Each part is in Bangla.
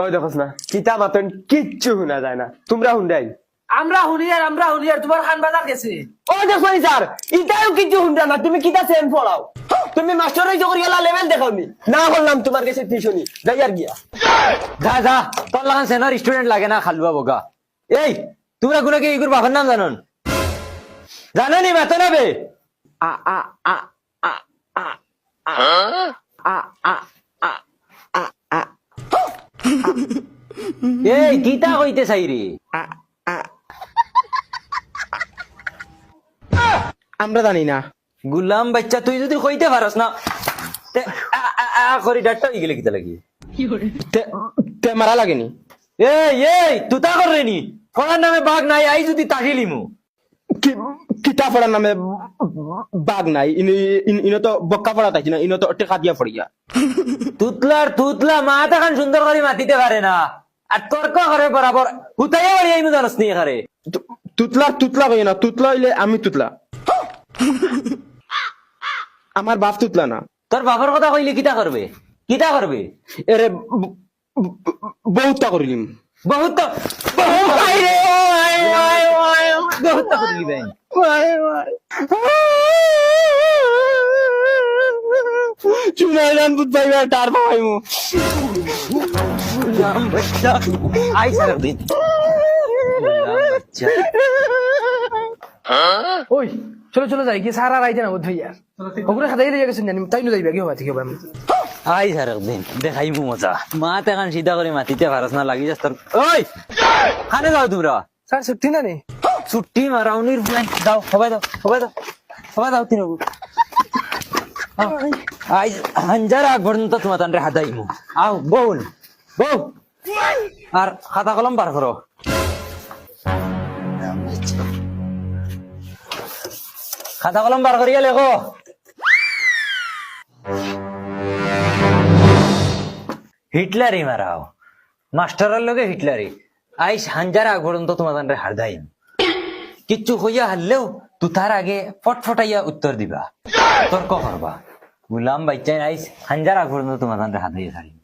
ওই দেখোস না কিতা মাতন কিচ্ছু শোনা যায় না, তোমরা শুনদাই? আমরা শুনি আর তোমার খান বাজার গেছে। ও দেখো স্যার, ইটাও কিছু শুনতা না, তুমি কিতা সেম পড়াও? তুমি মাস্টারের জগর গেলা লেভেল দেখাওনি, না বললাম তোমার কাছে টিউশনি যাই আর গিয়া। যা যা, তোর লাগান সেনার স্টুডেন্ট লাগে না খালুয়া বগা। এই তোমরা কোন কি ইগুর বাবার নাম জানন? জানো নি বেতন হবে? এই কিতা কইতে চাই রে? আমরা জানি না। গুলাম বাচ্চা, তুই যদি কইতে পারস না তে করি ডাক্তার গেলে কিতা লাগি? তে মারা লাগেনি। এই তুতা করে নি পড়ার নামে বাঘ নাই, আই যদি তাকিলিমু কিতা পড়ার নামে বাঘ নাই, ইনো তো বক্কা পড়া তাই না, ইনো তো টেকা দিয়া পড়িয়া। তুতলা মা তখন সুন্দর করে মাতিতে পারে না, আর তর্ক করে বরাবর হুতাইয়া বাড়ি আইমু জানস নি এখানে। তুতলা কই না, তুতলা হইলে আমি তুতলা, আমার বাপ তুতলা না। তোর বাবার কথা কইলে কিতা করবে? এরে বহুতটা করিলিম। বহুত করলি ভাই। চুনাইলাম বুঝ পাইবা টার পাইমু। আই সারা দিন ওই চলো যাই কি সারা রাইতে না বোধ হইয়া ওগুলো খাতাই দিয়ে গেছেন জানি তাই নো যাইবে কি হবে ঠিক হবে। আই সারা দিন দেখাইমু মজা। মা তেখান সিধা করে মাতিতে পারস না, লাগি যাস তোর। ওই খানে যাও তোমরা? স্যার সত্যি না নি ছুটি মারাউনির দাও, সবাই দাও তিন আজ হাঞ্জার আগ পর্যন্ত তোমার তান্ডে হাতাইমু। আও বউ আর খাতা কলম বার করো। খাতা কলম বার করিয়া লেখো। হিটলারি মারাও, মাস্টারের লগে হিটলারি। আইস হাঞ্জার আগ পর্যন্ত তোমার তান্ডে হারদাইম। কিচ্ছু হইয়া হারলেও তু তার আগে ফটফটাইয়া উত্তর দিবা, তর্ক করবা। গুলাম বাচ্চাই আইস হাঞ্জার আগ পর্যন্ত তোমার তান্ডে হাতাইয়া ছাড়িম।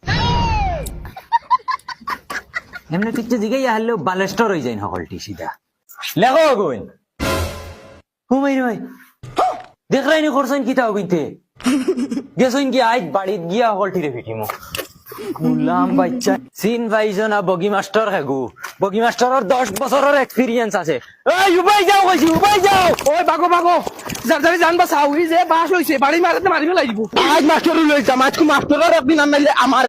এমনি কিচ্ছু দিকেই হারলেও বালেস্টর হয়ে যায় সকলটি সিধা। লেখো গুণ হুমাই ভাই দেখলাইনি করছেন কিতাও কিনতে গেছেন কি আজ বাড়িত গিয়া সকলটিরে ফিটিমো। গুলাম বাচ্চা সিন পাইছ না, বগি মাস্টার খাগু। বগি মাস্টারের 10 বছরের এক্সপিরিয়েন্স আছে। এই উবাই যাও কইছি, উবাই যাও। ওই বাগো যার জানবা চাউই যে বাস হইছে বাড়ি মারতে মারিবে লাগিব। আজ মাস্টার লইতাম, আজকে মাস্টারের একদিন আনাইলে আমার